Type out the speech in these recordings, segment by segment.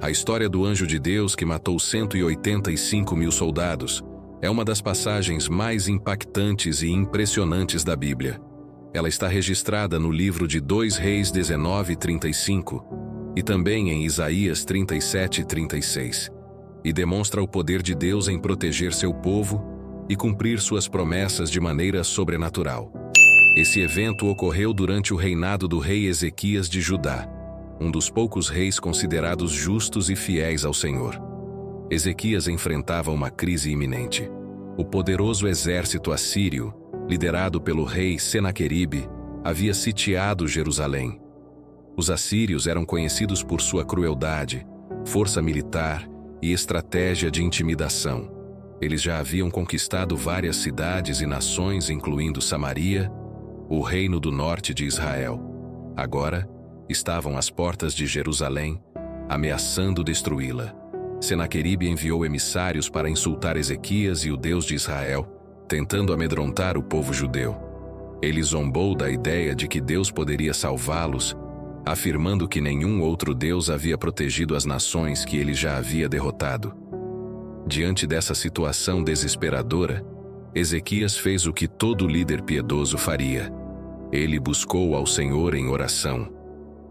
A história do anjo de Deus que matou 185 mil soldados é uma das passagens mais impactantes e impressionantes da Bíblia. Ela está registrada no livro de 2 Reis 19:35 e também em Isaías 37:36, e demonstra o poder de Deus em proteger seu povo e cumprir suas promessas de maneira sobrenatural. Esse evento ocorreu durante o reinado do rei Ezequias de Judá, um dos poucos reis considerados justos e fiéis ao Senhor. Ezequias enfrentava uma crise iminente. O poderoso exército assírio, liderado pelo rei Senaqueribe, havia sitiado Jerusalém. Os assírios eram conhecidos por sua crueldade, força militar e estratégia de intimidação. Eles já haviam conquistado várias cidades e nações, incluindo Samaria, o reino do norte de Israel. Agora, estavam às portas de Jerusalém, ameaçando destruí-la. Senaqueribe enviou emissários para insultar Ezequias e o Deus de Israel, tentando amedrontar o povo judeu. Ele zombou da ideia de que Deus poderia salvá-los, afirmando que nenhum outro Deus havia protegido as nações que ele já havia derrotado. Diante dessa situação desesperadora, Ezequias fez o que todo líder piedoso faria. Ele buscou ao Senhor em oração.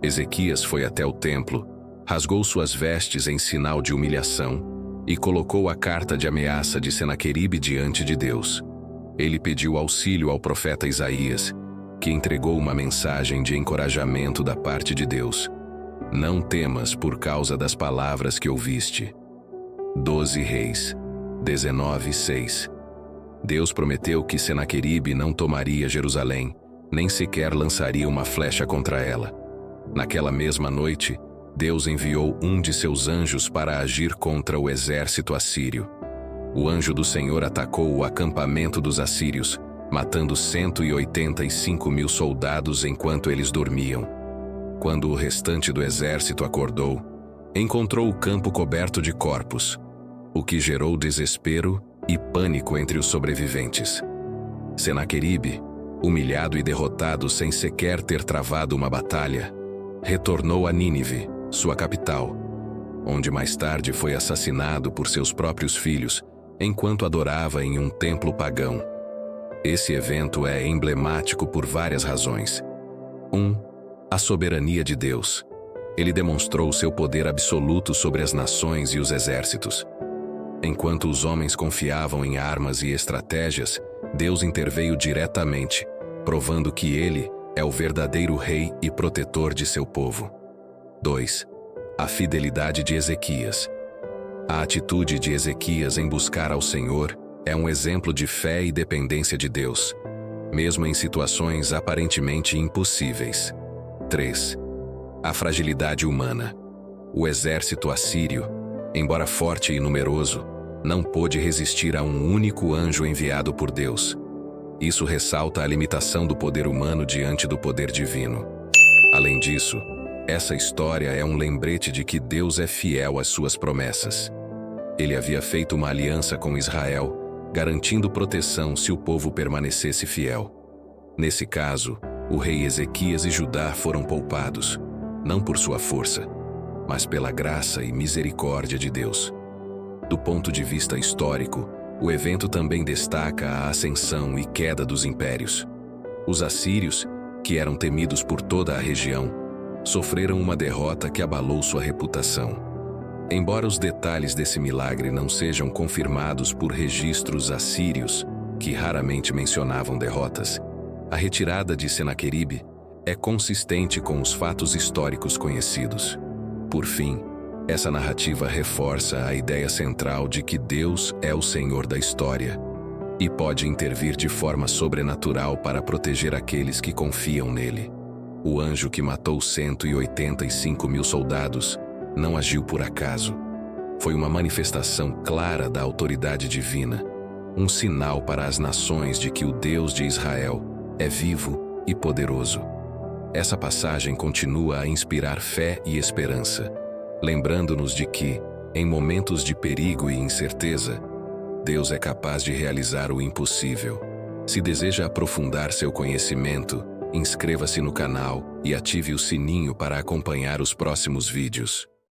Ezequias foi até o templo, rasgou suas vestes em sinal de humilhação e colocou a carta de ameaça de Senaqueribe diante de Deus. Ele pediu auxílio ao profeta Isaías, que entregou uma mensagem de encorajamento da parte de Deus. Não temas por causa das palavras que ouviste. 12 Reis 19:6. Deus prometeu que Senaqueribe não tomaria Jerusalém, nem sequer lançaria uma flecha contra ela. Naquela mesma noite, Deus enviou um de seus anjos para agir contra o exército assírio. O anjo do Senhor atacou o acampamento dos assírios, matando 185 mil soldados enquanto eles dormiam. Quando o restante do exército acordou, encontrou o campo coberto de corpos, o que gerou desespero e pânico entre os sobreviventes. Senaqueribe, humilhado e derrotado sem sequer ter travado uma batalha, retornou a Nínive, sua capital, onde mais tarde foi assassinado por seus próprios filhos enquanto adorava em um templo pagão. Esse evento é emblemático por várias razões. 1. A soberania de Deus. Ele demonstrou seu poder absoluto sobre as nações e os exércitos. Enquanto os homens confiavam em armas e estratégias, Deus interveio diretamente, provando que ele é o verdadeiro rei e protetor de seu povo. 2. A fidelidade de Ezequias. A atitude de Ezequias em buscar ao Senhor é um exemplo de fé e dependência de Deus, mesmo em situações aparentemente impossíveis. 3. A fragilidade humana. O exército assírio, embora forte e numeroso, não pôde resistir a um único anjo enviado por Deus. Isso ressalta a limitação do poder humano diante do poder divino. Além disso, essa história é um lembrete de que Deus é fiel às suas promessas. Ele havia feito uma aliança com Israel, garantindo proteção se o povo permanecesse fiel. Nesse caso, o rei Ezequias e Judá foram poupados, não por sua força, mas pela graça e misericórdia de Deus. Do ponto de vista histórico, o evento também destaca a ascensão e queda dos impérios. Os assírios, que eram temidos por toda a região, sofreram uma derrota que abalou sua reputação. Embora os detalhes desse milagre não sejam confirmados por registros assírios, que raramente mencionavam derrotas, a retirada de Senaqueribe é consistente com os fatos históricos conhecidos. Por fim, essa narrativa reforça a ideia central de que Deus é o Senhor da história e pode intervir de forma sobrenatural para proteger aqueles que confiam nele. O anjo que matou 185 mil soldados não agiu por acaso. Foi uma manifestação clara da autoridade divina, um sinal para as nações de que o Deus de Israel é vivo e poderoso. Essa passagem continua a inspirar fé e esperança, lembrando-nos de que, em momentos de perigo e incerteza, Deus é capaz de realizar o impossível. Se deseja aprofundar seu conhecimento, inscreva-se no canal e ative o sininho para acompanhar os próximos vídeos.